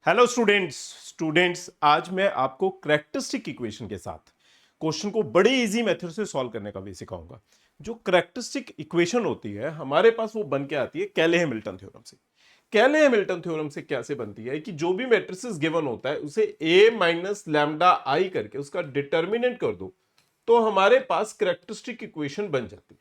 Hello students आज मैं आपको करैक्टरिस्टिक इक्वेशन के साथ क्वेश्चन को बड़े इजी मेथड से सॉल्व करने का भी सिखाऊंगा। जो करैक्टरिस्टिक इक्वेशन होती है हमारे पास वो बन के आती है कैले-हैमिल्टन थ्योरम से। कैले-हैमिल्टन थ्योरम से कैसे बनती है कि जो भी मैट्रिसेस गिवन होता है उसे a माइनस लैम्डा आई करके उसका डिटर्मिनेंट कर दो तो हमारे पास करैक्टरिस्टिक इक्वेशन बन जाती है।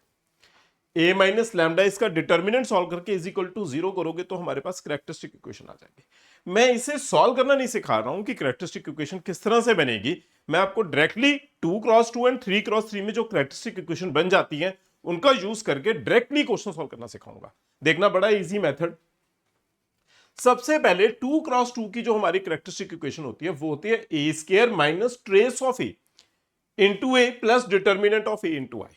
a माइनस लैम्डा इसका डिटर्मिनेंट सॉल्व करके इज इक्वल टू 0 करोगे तो हमारे पास करैक्टरिस्टिक इक्वेशन आ जाएगी। मैं इसे सॉल्व करना नहीं सिखा रहा हूं कि करैक्टरिस्टिक इक्वेशन किस तरह से बनेगी। मैं आपको डायरेक्टली 2x2 एंड 3x3 में जो करैक्टरिस्टिक इक्वेशन बन जाती हैं उनका यूज करके डायरेक्टली क्वेश्चन सॉल्व करना सिखाऊंगा। देखना बड़ा इजी मेथड। सबसे पहले 2x2 की जो हमारी करैक्टरिस्टिक इक्वेशन होती है वो होती है A square minus trace of A into A plus determinant of A into I.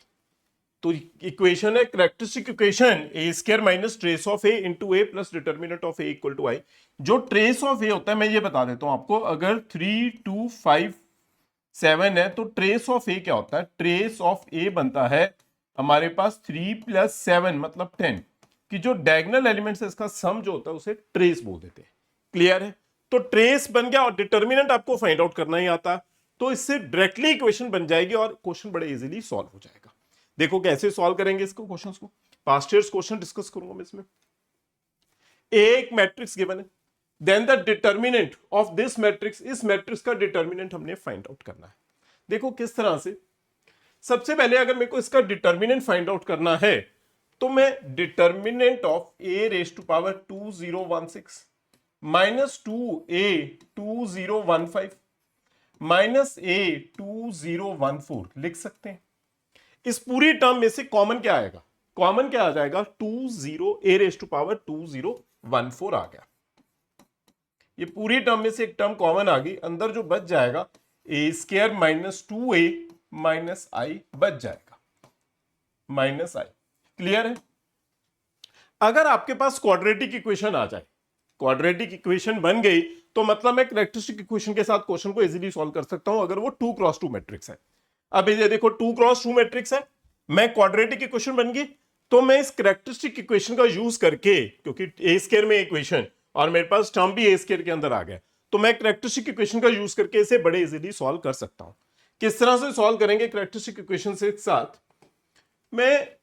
तो इक्वेशन है characteristic equation A square minus trace of A into A plus determinant of A equal to I. जो trace of ए होता है मैं ये बता देता हूं आपको, अगर 3 2 5 7 है तो ट्रेस ऑफ ए क्या होता है? ट्रेस ऑफ ए बनता है हमारे पास 3 प्लस 7 मतलब 10 कि जो डायगोनल एलिमेंट्स है इसका सम जो होता है उसे ट्रेस बोल देते हैं। क्लियर है? तो ट्रेस बन गया और डिटर्मिनेंट आपको फाइंड आउट करना ही आता तो इससे डायरेक्टली इक्वेशन बन जाएगी और क्वेश्चन बड़े इजीली सॉल्व हो जाएगा। देखो कैसे सॉल्व करेंगे इसको क्वेश्चंस को। पास्ट ईयर्स क्वेश्चन डिस्कस करूंगा मैं इसमें। एक मैट्रिक्स गिवन है, then the determinant of this matrix, इस मैट्रिक्स का डिटर्मिनेंट हमने फाइंड आउट करना है। देखो किस तरह से। सबसे पहले अगर मेरे को इसका डिटर्मिनेंट फाइंड आउट करना है तो मैं determinant of A raise to power 2016 minus 2a2015 minus a2014 लिख सकते हैं। इस पूरी टर्म में से कॉमन क्या आएगा? कॉमन क्या आ जाएगा? 20 a रेज टू पावर 2014 आ गया। ये पूरी टर्म में से एक टर्म कॉमन आ गई, अंदर जो बच जाएगा A square minus 2a minus आई बच जाएगा, माइनस आई। क्लियर है? अगर आपके पास क्वाड्रेटिक इक्वेशन आ जाए, क्वाड्रेटिक इक्वेशन बन गई तो मतलब मैं करैक्टरिस्टिक इक्वेशन के साथ क्वेश्चन को इजीली सॉल्व कर सकता हूं अगर वो 2x2 मैट्रिक्स है। अब ये देखो 2x2 मैट्रिक्स है, मैं क्वाड्रेटिक इक्वेशन बन गई तो मैं इस करैक्टरिस्टिक इक्वेशन का यूज करके, क्योंकि ए स्क्वायर में इक्वेशन और मेरे पास टर्म भी ए स्क्वायर के अंदर आ गया, तो मैं करैक्टरिस्टिक इक्वेशन का यूज करके इसे बड़े इजीली सॉल्व कर सकता हूं। किस तरह से सॉल्व करेंगे करैक्टरिस्टिक इक्वेशन से साथ? मैं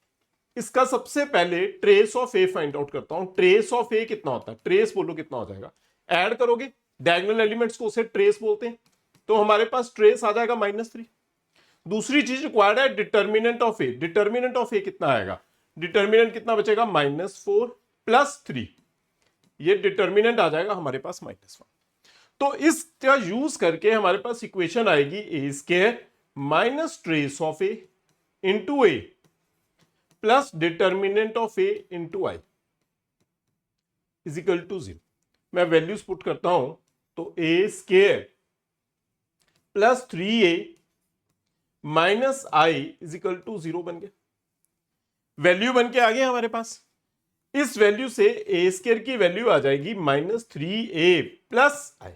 इसका सबसे पहले trace of A find out करता हूं। ट्रेस ऑफ ए कितना होता है? ट्रेस बोलो कितना हो जाएगा? ऐड करोगे डायगोनल एलिमेंट्स को, उसे ट्रेस बोलते हैं, तो हमारे पास ट्रेस आ जाएगा -3। दूसरी चीज रिक्वायर्ड है determinant of A. Determinant of A कितना आएगा? डिटर्मिनेंट कितना बचेगा? -4 प्लस 3। ये डिटर्मिनेंट आ जाएगा हमारे पास -1। तो इसका यूज करके हमारे पास इक्वेशन आएगी A square minus trace of A into A plus determinant of A into I is equal to 0। मैं वैल्यूज पुट करता हूं तो A square plus 3a minus I is equal to 0 बन गया। वैल्यू बन के आ गया हमारे पास। इस वैल्यू से ए स्क्वायर की वैल्यू आ जाएगी -3a प्लस आई।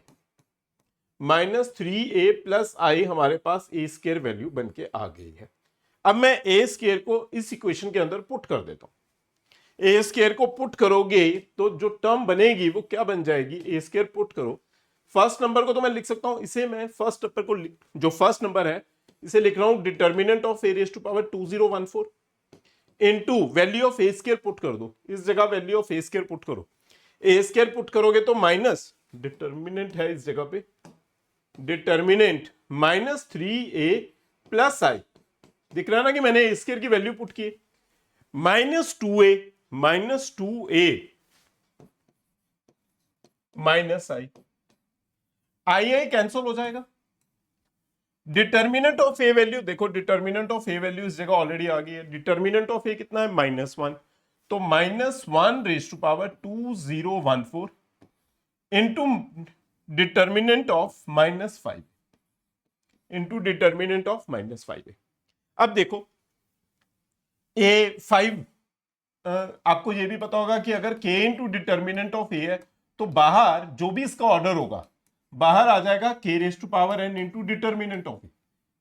-3a प्लस आई हमारे पास ए स्क्वायर वैल्यू बन के आ गई है। अब मैं ए स्क्वायर को इस इक्वेशन के अंदर पुट कर देता हूं। ए स्क्वायर को पुट करोगे तो जो टर्म बनेगी वो क्या बन जाएगी? ए स्क्वायर पुट करो, फर्स्ट नंबर को तो मैं लिख सकता हूं, इसे मैं फर्स्ट नंबर को, जो फर्स्ट नंबर है इसे लिख रहा हूं determinant of A raise to power 2014 into value of A square put कर दो। इस जगह value of A square put करो। ए स्क्वायर पुट करोगे तो माइनस डिटर्मिनेंट है इस जगह पे, डिटर्मिनेंट -3a प्लस आई। दिख रहा है ना कि मैंने ए स्क्वायर की वैल्यू पुट की, -2a minus I, I cancel हो जाएगा। डिटर्मिनेंट ऑफ ए वैल्यू देखो, डिटर्मिनेंट ऑफ ए वैल्यू इस जगह ऑलरेडी आ गई है। डिटर्मिनेंट ऑफ ए कितना है? -1। तो -1 raise to power 2014 into determinant of -5 into determinant of -5। अब देखो A5, आपको यह भी पता होगा कि अगर k इंटू डिटर्मिनेंट ऑफ ए है तो बाहर जो भी इसका ऑर्डर होगा बाहर आ जाएगा k raise to power n into determinant of A.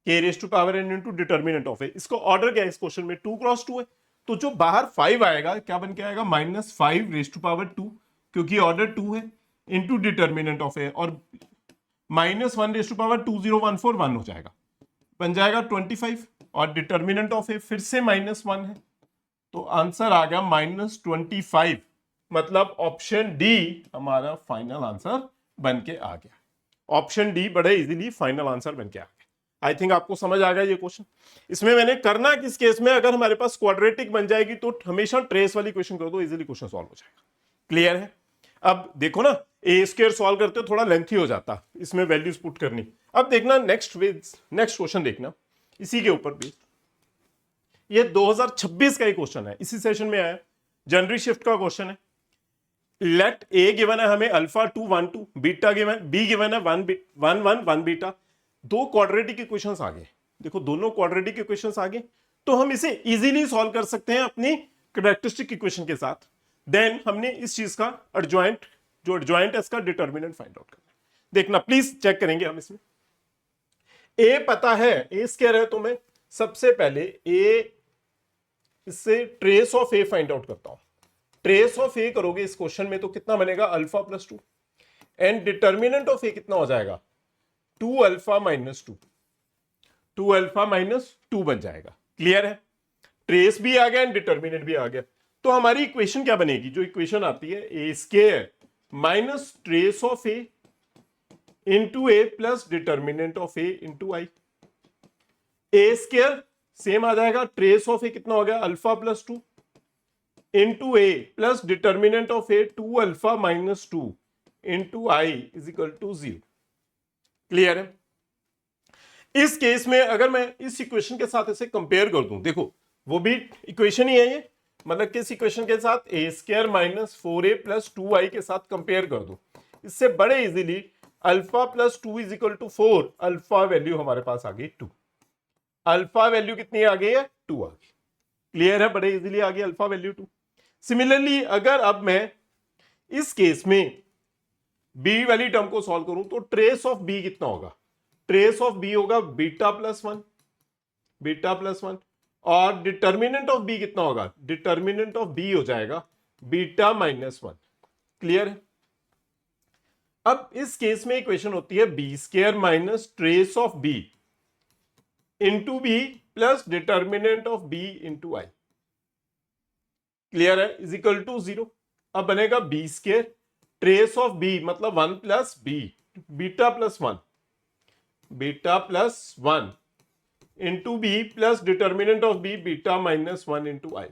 k raise to power n into determinant of A, इसको ऑर्डर क्या है इस क्वेश्चन में? 2x2 है, तो जो बाहर 5 आएगा क्या बन के आएगा? -5 रेज टू पावर 2, क्योंकि ऑर्डर 2 है। इंटू डिटर्मिनेंट ऑफ ए, और -1 1 हो जाएगा, बन जाएगा 25, और डिटर्मिनेंट ऑफ ए फिर से -1 है, तो आंसर आ गया -25। मतलब ऑप्शन डी हमारा फाइनल आंसर बन के आ गया। ऑप्शन डी बड़े इजीली फाइनल आंसर बन के आ गया। आई थिंक आपको समझ आ गया ये क्वेश्चन। इसमें मैंने करना किस केस में, अगर हमारे पास क्वाड्रेटिक बन जाएगी तो हमेशा ट्रेस वाली क्वेश्चन कर दो, इजीली क्वेश्चन सॉल्व हो जाएगा। क्लियर है? अब देखो ना, ए स्क्वायर सॉल्व करते हो थोड़ा लेंथी हो जाता, इसमें वैल्यूज पुट करनी। अब देखना नेक्स्ट क्वेश्चन देखना इसी के ऊपर भी। ये 2026 का ही क्वेश्चन है, इसी सेशन में आया, जनरल शिफ्ट का क्वेश्चन है। लेट ए गिवन है हमें alpha 2 1 2, beta given, be given है 1 1 1 बीटा। दो क्वाड्रेटिक इक्वेशंस आ गए, देखो दोनों क्वाड्रेटिक इक्वेशंस आ गए, तो हम इसे इजीली सॉल्व कर सकते हैं अपनी कैरेक्टरिस्टिक इक्वेशन के साथ। देन हमने इस चीज का एडजॉइंट, जो एडजॉइंट है इसका डिटर्मिनेंट फाइंड आउट करना। देखना प्लीज चेक करेंगे हम इसमें। ए पता है, ए स्क्वायर है, तो मैं सबसे पहले ए इससे trace of A find out करता हूं। ट्रेस ऑफ ए करोगे इस क्वेश्चन में तो कितना बनेगा, alpha plus 2, and determinant of A कितना हो जाएगा, 2 अल्फा माइनस 2, 2 अल्फा माइनस 2 बन जाएगा। क्लियर है? ट्रेस भी आ गया एंड डिटर्मिनेंट भी आ गया। तो हमारी इक्वेशन क्या बनेगी, जो इक्वेशन आती है A square minus trace of A into A plus determinant of A into I. A square same आ जाएगा, ट्रेस ऑफ ए कितना हो गया, alpha plus 2 into A plus determinant of A 2 alpha minus 2 into I is equal to 0। Clear है? इस case में अगर मैं इस इक्वेशन के साथ इसे कंपेयर कर दूं, देखो वो भी इक्वेशन ही है ये, मतलब किस इक्वेशन के साथ, ए square minus 4a plus 2i के साथ कंपेयर कर दूं, इससे बड़े easily alpha plus 2 is equal to 4, alpha value हमारे पास आ गई 2। अल्फा वैल्यू कितनी आ गई है, 2 आ गई। क्लियर है? बड़े इजीली आ गई अल्फा वैल्यू 2। सिमिलरली अगर अब मैं इस केस में बी वाली टर्म को सॉल्व करूं तो ट्रेस ऑफ बी कितना होगा, ट्रेस ऑफ बी होगा बीटा प्लस 1, बीटा प्लस 1, और डिटर्मिनेंट ऑफ बी कितना होगा, डिटर्मिनेंट ऑफ बी हो जाएगा बीटा माइनस 1। क्लियर है? अब इस केस में इक्वेशन होती है B square minus trace of B into B plus determinant of B into I. Clear है? Is equal to 0। अब बनेगा B square trace of B मतलब 1 plus B, beta plus 1, beta plus 1 into B plus determinant of B beta minus 1 into I.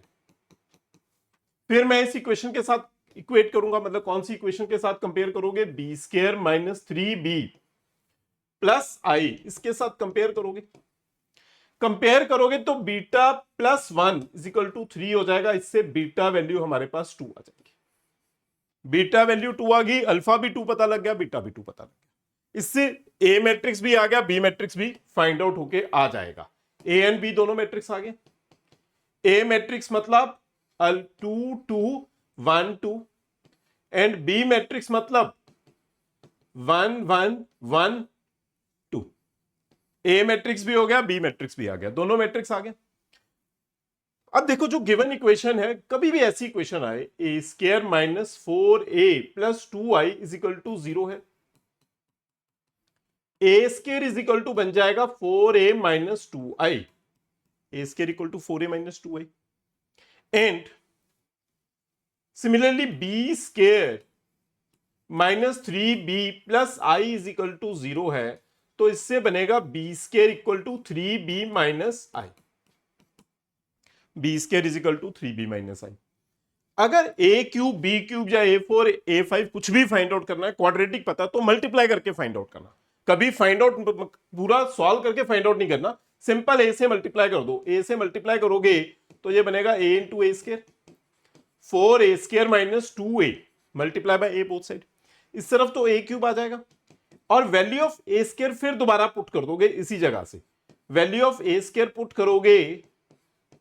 फिर मैं इस equation के साथ equate करूंगा, मतलब कौन सी इक्वेशन के साथ कंपेयर करोगे, B square minus 3b plus I, इसके साथ कंपेयर करोगे। कंपेयर करोगे तो beta plus 1 is equal to 3 हो जाएगा, इससे बीटा वैल्यू हमारे पास 2 आ जाएगी। बीटा वैल्यू 2 आ गई, अल्फा भी 2 पता लग गया, बीटा भी 2 पता लग गया, इससे ए मैट्रिक्स भी आ गया, बी मैट्रिक्स भी फाइंड आउट होके आ जाएगा। ए एंड बी दोनों मैट्रिक्स आ गए। ए मैट्रिक्स मतलब 2 2 1 2 एंड बी मैट्रिक्स मतलब 1 1 1 2। ए मैट्रिक्स भी हो गया, बी मैट्रिक्स भी आ गया, दोनों मैट्रिक्स आ गए। अब देखो जो गिवन इक्वेशन है, कभी भी ऐसी इक्वेशन आए A square minus 4a plus 2i is equal to 0 है, A square is equal to बन जाएगा 4a minus 2i, A square equal to 4a minus 2i। And similarly B square minus 3b plus i is equal to 0 है, तो इससे बनेगा B square equal to 3b minus i, B square is equal to 3b minus i। अगर a cube B cube या a4 a5 कुछ भी find out करना है, क्वाड्रेटिक पता तो मल्टीप्लाई करके फाइंड आउट करना, कभी फाइंड आउट पूरा सॉल्व करके फाइंड आउट नहीं करना, सिंपल a से मल्टीप्लाई कर दो। a से मल्टीप्लाई करोगे तो ये बनेगा a into A square, 4a square minus 2a multiply by a both side, इस तरफ तो a क्यूब आ जाएगा, और वैल्यू ऑफ a स्क्वायर फिर दोबारा पुट कर दोगे इसी जगह से, value of a square put करोगे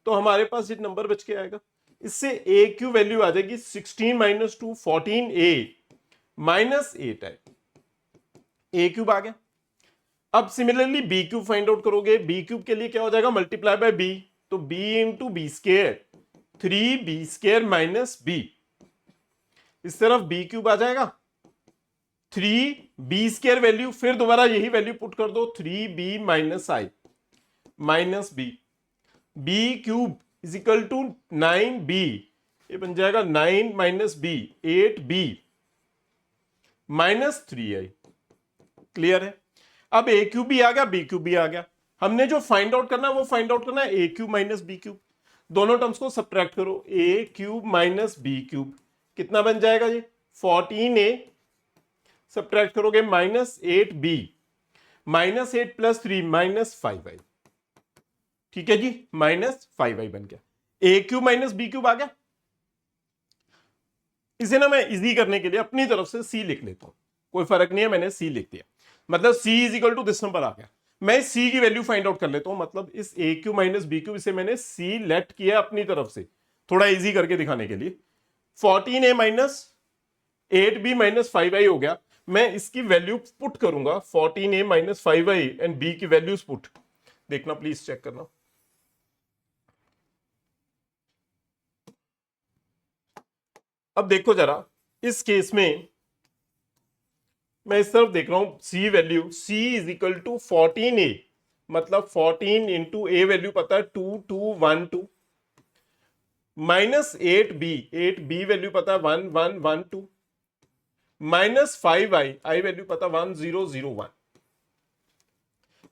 तो हमारे पास ये नंबर बच के आएगा, इससे a क्यूब वैल्यू आ जाएगी 16 माइनस 2 14a माइनस 8 है, a क्यूब आ गया। अब similarly b cube find out करोगे, b क्यूब के लिए क्या हो जाएगा, मल्टीप्लाई बाय b, तो b into B square 3b square minus b, इस तरफ b क्यूब आ जाएगा 3b² वैल्यू, फिर दोबारा यही वैल्यू पुट कर दो 3b minus I minus B, B cube is equal to 9b, ये बन जाएगा 9 minus B 8b minus 3i। Clear है? अब ए क्यूब भी आ गया, बी क्यूब भी आ गया। हमने जो फाइंड आउट करना है वो फाइंड आउट करना है A cube minus B cube. दोनों टर्म्स को सब्ट्रैक्ट करो, ए क्यूब माइनस बी क्यूब कितना बन जाएगा जी? 14a सब्ट्रैक्ट करोगे minus 8b minus 8 plus 3 minus 5i। ठीक है जी, माइनस 5i बन गया। ए क्यूब माइनस बी क्यूब आ गया। इसे ना मैं इजी करने के लिए अपनी तरफ से सी लिख लेता हूं, कोई फर्क नहीं है, मैंने सी लिख दिया, मतलब C is equal to this number आ गया। मैं सी की वैल्यू फाइंड आउट कर लेता हूं, मतलब इस ए क्यू माइनस बी क्यू इसे मैंने सी लेट किया अपनी तरफ से, थोड़ा इजी करके दिखाने के लिए। 14a minus 8b minus 5i हो गया। मैं इसकी वैल्यू पुट करूंगा 14a minus 5i and b की वैल्यूज पुट, देखना प्लीज चेक करना। अब देखो जरा, इस केस में मैं इस तरफ देख रहा हूं, C value, c is equal to 14a, मतलब 14 इंटू ए वैल्यू पता है 2212 माइनस 8b वैल्यू पता है 1112 माइनस 5i, आई वैल्यू पता 1001।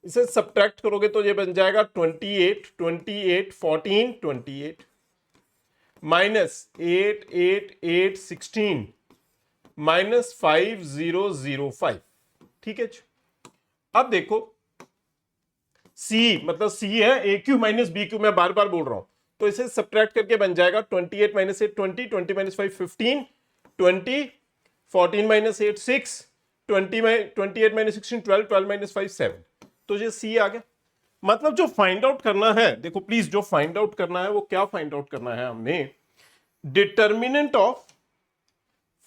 इसे सब्ट्रैक्ट करोगे तो ये बन जाएगा 28 28 14 28 माइनस 8 8 8 16 माइनस 5005। ठीक है, अब देखो C, मतलब C है ए क्यू माइनस बी क्यू, मैं बार बार बोल रहा हूं, तो इसे सब्ट्रैक्ट करके बन जाएगा 28 minus 8 20 20 minus 5 15 20 14 minus 8 6 28 minus 16 12 12 minus 5 7, तो ये C आ गया। मतलब जो फाइंड आउट करना है, देखो प्लीज, जो फाइंड आउट करना है वो क्या फाइंड आउट करना है, हमने डिटर्मिनेंट ऑफ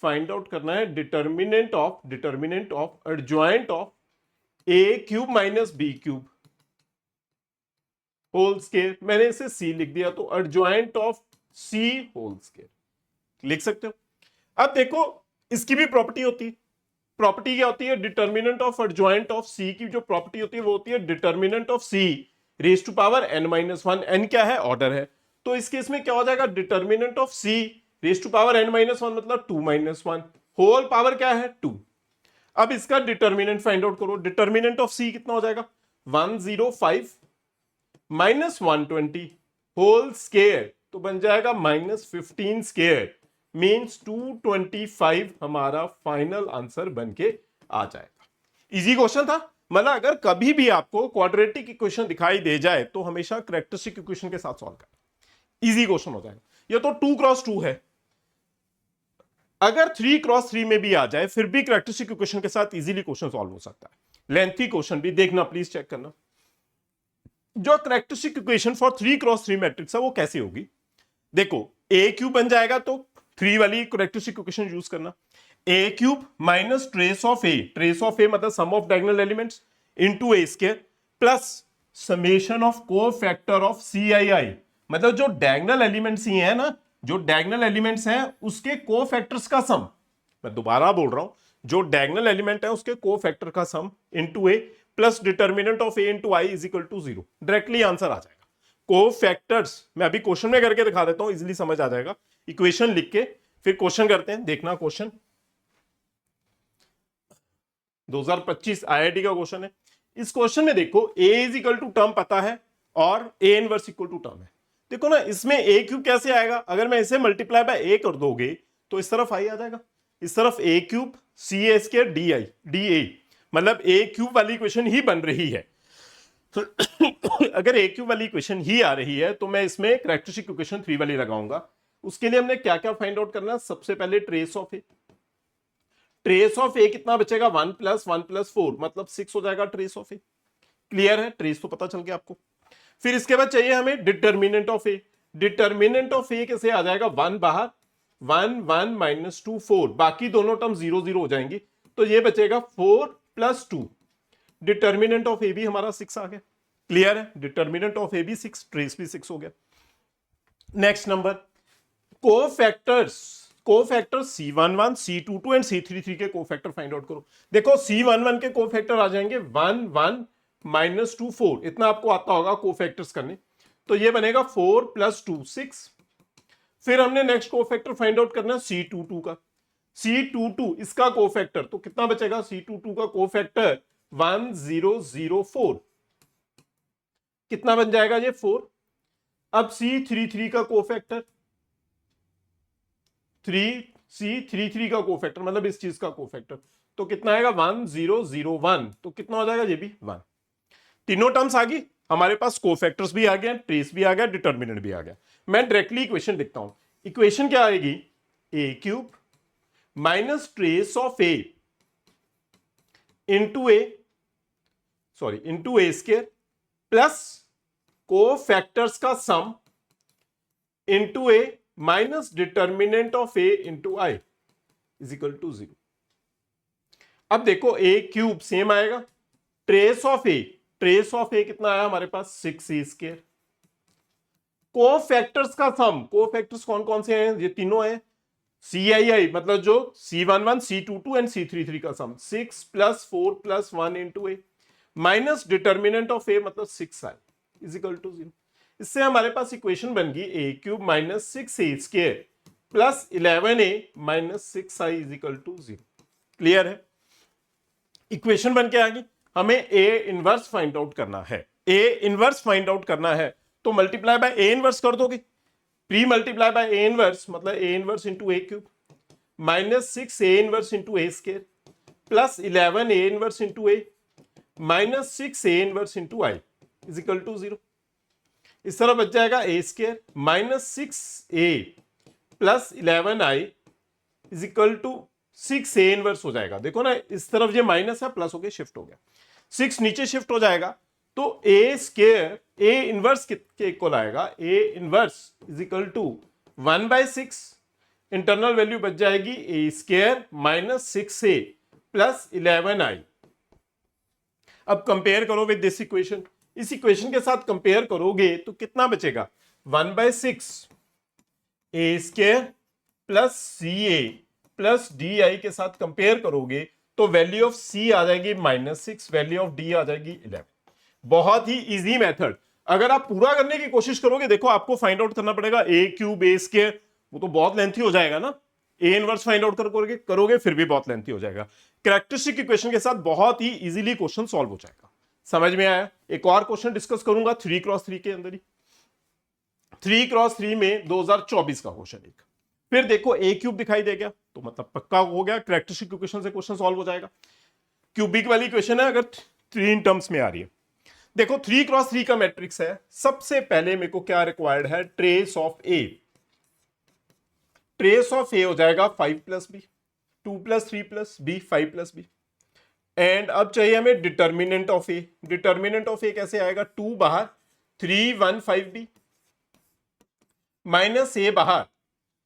फाइंड आउट करना है, determinant of adjoint of A cube minus B cube whole square. मैंने इसे सी लिख दिया, तो adjoint of C whole square लिख सकते हो। अब देखो इसकी भी प्रॉपर्टी होती है, प्रॉपर्टी क्या होती है? Determinant of adjoint of C की जो प्रॉपर्टी होती है वो होती है determinant of C raise to power n minus 1। N क्या है? ऑर्डर है। तो इस केस में क्या हो जाएगा? Determinant of C raise to power n minus 1 मतलब 2 माइनस 1, होल पावर क्या है? 2। अब इसका डिटर्मिनेंट फाइंड आउट करो, डिटर्मिनेंट ऑफ सी कितना हो जाएगा? 105 माइनस 120 होल स्केयर, तो बन जाएगा माइनस 15 स्केयर, मीन्स 225 हमारा फाइनल आंसर बन के आ जाएगा। इजी क्वेश्चन था, मतलब अगर कभी भी आपको क्वाड्रेटिक इक्वेशन दिखाई दे जाए तो हमेशा कैरेक्टरिस्टिक इक्वेशन के साथ सॉल्व करना, इजी क्वेश्चन हो जाएगा। ये तो 2x2 है, अगर 3x3 में भी आ जाए फिर भी कैरेक्टरिस्टिक इक्वेशन के साथ इजीली क्वेश्चन सॉल्व हो सकता है। लेंथी क्वेश्चन भी देखना प्लीज, चेक करना। जो characteristic equation for 3x3 matrix है वो कैसी होगी? देखो ए क्यूब बन जाएगा, तो 3 वाली कैरेक्टरिस्टिक इक्वेशन यूज करना, A cube minus trace of A मतलब sum of diagonal elements into A square plus summation of cofactor of CII, मतलब जो डायगोनल एलिमेंट्स ही है ना, जो डायगोनल एलिमेंट्स हैं उसके कोफैक्टर्स का सम, मैं दोबारा बोल रहा हूं, जो डायगोनल एलिमेंट है उसके कोफैक्टर का sum into A plus determinant of A into I is equal to 0। Directly answer आ जाएगा। कोफैक्टर्स मैं अभी क्वेश्चन में करके दिखा देता हूं, इजीली समझ आ जाएगा। इक्वेशन लिख के फिर क्वेश्चन करते हैं, देखना क्वेश्चन 2025 IIT का क्वेश्चन है। इस क्वेश्चन में देखो a is equal to term पता है और a inverse equal to term है। देखो ना इसमें a क्यूब कैसे आएगा? अगर मैं इसे मल्टीप्लाई बाय a कर दोगे तो इस तरफ i आ जाएगा, इस तरफ a cube ca square da, मतलब a क्यूब वाली इक्वेशन ही बन रही है। अगर a क्यूब वाली इक्वेशन ही आ रही है तो मैं इसमें कैरेक्टरिस्टिक इक्वेशन 3 वाली लगाऊंगा। उसके लिए हमने क्या क्या फाइंड आउट करना है? सबसे पहले trace of A, trace of A कितना बचेगा? 1 प्लस 1 प्लस 4 मतलब 6 हो जाएगा ट्रेस ऑफ ए। क्लियर है? ट्रेस तो पता चल गया आपको। फिर इसके बाद चाहिए हमें determinant of A, determinant of A कैसे आ जाएगा? 1 बाहर 1 1 माइनस 2 4, बाकी दोनों टर्म 0 0 हो जाएंगी, तो ये बचेगा 4 प्लस 2। डिटर्मिनेंट ऑफ ए भी हमारा 6 आ गया। क्लियर है? डिटर्मिनेंट ऑफ ए भी 6, ट्रेस भी 6 हो गया। Next number cofactors, cofactor C11, C22 and C33 के कोफैक्टर फाइंड आउट करो। देखो C11 के कोफैक्टर आ जाएंगे 1 1 माइनस 2 4, इतना आपको आता होगा कोफैक्टर्स करने, तो ये बनेगा 4 प्लस 2 6। फिर हमने नेक्स्ट कोफैक्टर फाइंड आउट करना है C22 का। C22 इसका कोफैक्टर, तो कितना बचेगा C22 का कोफैक्टर 1 0 0 4, कितना बन जाएगा ये 4। अब C33 का कोफैक्टर 3C33 का कोफैक्टर मतलब इस चीज का कोफैक्टर, तो कितना आएगा 1 0 0 1, तो कितना हो जाएगा ये भी 1। तीनों टर्म्स आ गई हमारे पास, कोफैक्टर्स भी आ गए, ट्रेस भी आ गया, डिटर्मिनेंट भी आ गया। मैं डायरेक्टली इक्वेशन लिखता हूं। इक्वेशन क्या आएगी, A cube minus trace of A into A square plus cofactors का sum into A minus determinant of A into I is equal to 0। अब देखो ए क्यूब सेम आएगा, ट्रेस ऑफ ए कितना आया हमारे पास 6a स्क्वायर, कोफैक्टर्स का सम, cofactors कौन कौन से हैं, ये तीनों हैं, CII मतलब जो C11 C22 एंड C33 का sum 6 plus 4 plus 1 into A minus determinant of A मतलब 6i इज इक्वल टू 0। इससे हमारे पास इक्वेशन बन गई A cube minus 6a square plus 11a minus 6i is equal to 0। Clear है, equation बन के आ गई। हमें ए इनवर्स फाइंड आउट करना है, ए इनवर्स फाइंड आउट करना है, तो मल्टीप्लाई बाय ए इनवर्स कर दोगे, premultiply by A inverse मतलब A inverse into A cube minus 6a inverse into A square plus 11a inverse into A minus 6a inverse into I is equal to 0। इस तरह बच जाएगा A square minus 6a plus 11i is equal to 6a inverse हो जाएगा। देखो ना इस तरफ ये माइनस है, प्लस हो गया, शिफ्ट हो गया, 6 नीचे शिफ्ट हो जाएगा, तो ए स्क्वायर ए इनवर्स के इक्वल आएगा, A inverse is equal to 1/6, internal value बच जाएगी ए square minus 6a plus 11i। अब कंपेयर करो विद दिस इक्वेशन, इस इक्वेशन के साथ कंपेयर करोगे तो कितना बचेगा 1/6 A square plus CA plus DI के साथ कंपेयर करोगे तो वैल्यू ऑफ C आ जाएगी -6, वैल्यू ऑफ D आ जाएगी 11। बहुत ही इजी मेथड, अगर आप पूरा करने की कोशिश करोगे, देखो आपको फाइंड आउट करना पड़ेगा ए क्यूब ए स्क्वायर, वो तो बहुत लेंथी हो जाएगा ना, ए इनवर्स फाइंड आउट करोगे फिर भी बहुत लेंथी हो जाएगा। कैरेक्टरिस्टिक इक्वेशन के साथ बहुत ही इजीली क्वेश्चन सॉल्व हो जाएगा। समझ में आया? एक और क्वेश्चन डिस्कस करूंगा 3x3 के अंदर ही, 3x3 में 2024 का क्वेश्चन एक, फिर देखो ए क्यूब दिखाई दे गया तो मतलब पक्का हो गया, कैरेक्टरिस्टिक इक्वेशन से क्वेश्चन सॉल्व हो जाएगा। क्यूबिक वाली इक्वेशन है, अगर 3 टर्म्स में आ रही है। देखो 3x3 का मैट्रिक्स है, सबसे पहले मेरे को क्या रिक्वायर्ड है, trace of A. Trace of A हो जाएगा 5 plus B, 2 plus 3 plus B, 5 plus B. And अब चाहिए हमें determinant of A. Determinant of A कैसे आएगा, 2 बाहर 3 1 5 बी माइनस ए बाहर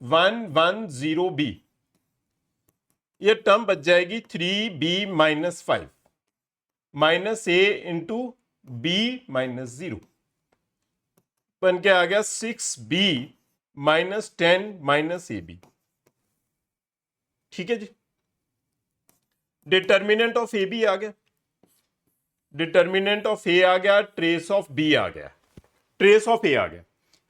1 1 0 बी, ये टर्म बच जाएगी 3b minus 5 minus A into B minus 0, बन के आ गया 6b minus 10 minus A B. ठीक है जी, डिटर्मिनेंट ऑफ ए बी आ गया, डिटर्मिनेंट ऑफ ए आ गया, ट्रेस ऑफ बी आ गया, ट्रेस ऑफ ए आ गया।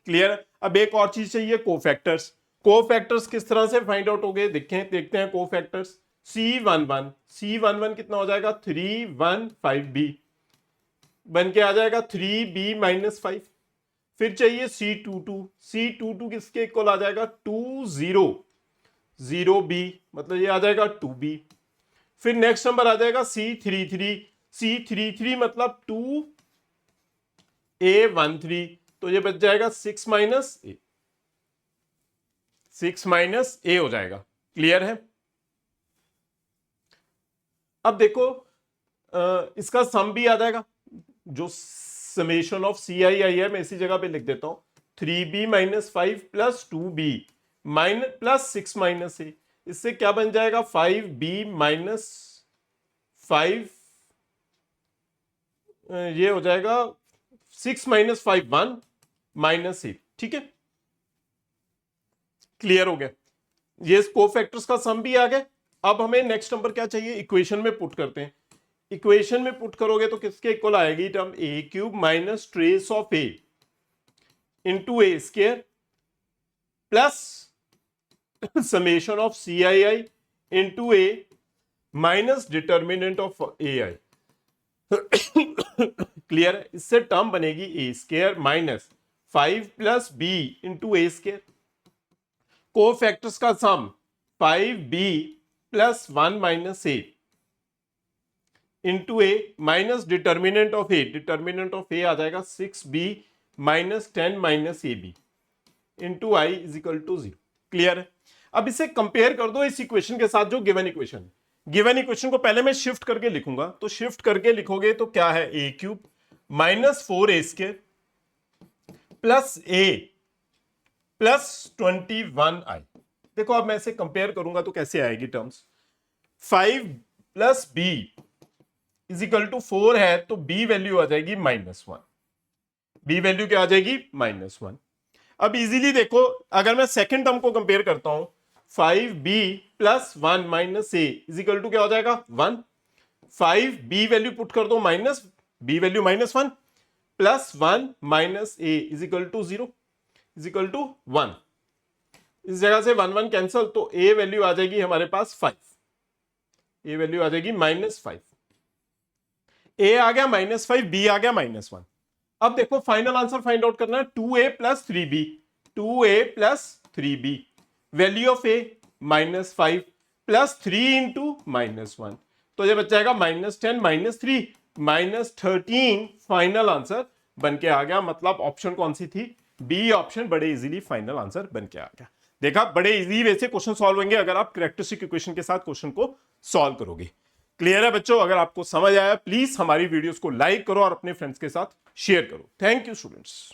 क्लियर? अब एक और चीज चाहिए, कोफैक्टर्स। कोफैक्टर्स किस तरह से फाइंड आउट हो गए, देखते हैं कोफैक्टर्स। C11 कितना हो जाएगा 3 1 5b, बन के आ जाएगा 3b माइनस 5। फिर चाहिए C22 किसके इक्वल आ जाएगा 2 0 0b, मतलब ये आ जाएगा 2b। फिर नेक्स्ट नंबर आ जाएगा C33 मतलब 2a13, तो ये बच जाएगा 6 माइनस ए हो जाएगा। क्लियर है? अब देखो इसका सम भी आ जाएगा, जो समेशन ऑफ CII है, मैं इसी जगह पे लिख देता हूं, 3b minus 5 plus 2b minus plus 6 minus A, इससे क्या बन जाएगा 5b माइनस 5, ये हो जाएगा 6 माइनस 5 1 माइनस 8। ठीक है, क्लियर हो गया? ये कोफैक्टर्स का सम भी आ गया। अब हमें नेक्स्ट नंबर क्या चाहिए, इक्वेशन में पुट करते हैं। इक्वेशन में पुट करोगे तो किसके इक्वल आएगी term, A cube minus trace of A into A square plus summation of C I I into A minus determinant of A I. Clear है? इससे टर्म बनेगी A square minus 5 plus B into A square, cofactors का sum 5b plus 1 minus A into A minus determinant of A, determinant of A आ जाएगा 6b minus 10 minus A B into I is equal to 0। Clear है? अब इसे compare कर दो इस equation के साथ जो गिवन इक्वेशन है। गिवन इक्वेशन को पहले मैं शिफ्ट करके लिखूंगा, तो शिफ्ट करके लिखोगे तो क्या है, A cube minus 4a square plus A plus 21i। देखो अब मैं इसे कंपेयर करूंगा तो कैसे आएगी terms, 5 plus B is equal to 4 है तो बी वैल्यू आ जाएगी -1, बी वैल्यू क्या आ जाएगी -1। अब इजीली देखो अगर मैं सेकंड टर्म को कंपेयर करता हूं, 5b plus 1 minus A is equal to क्या हो जाएगा 1, 5b वैल्यू पुट कर दो minus B value -1 plus 1 minus A is equal to 0 is equal to 1। इस जगह से 1 1 कैंसल तो ए वैल्यू आ जाएगी हमारे पास 5, ए वैल्यू आ जाएगी -5, ए आ गया -5, बी आ गया -1। अब देखो फाइनल आंसर फाइंड आउट करना है, 2a plus 3b, 2a plus 3b, value of A -5 plus 3 into -1, तो ये बच जाएगा -10 -3 -13। फाइनल आंसर बन के आ गया। मतलब ऑप्शन कौन सी थी, बी ऑप्शन बड़े इजीली फाइनल आंसर बन के आ गया। देखा, बड़े इजी वे से क्वेश्चन सॉल्व होंगे अगर आप कैरेक्टरिस्टिक इक्वेशन के साथ क्वेश्चन को सॉल्व करोगे। क्लियर है बच्चों? अगर आपको समझ आया प्लीज हमारी वीडियोस को लाइक करो और अपने फ्रेंड्स के साथ शेयर करो। Thank you students.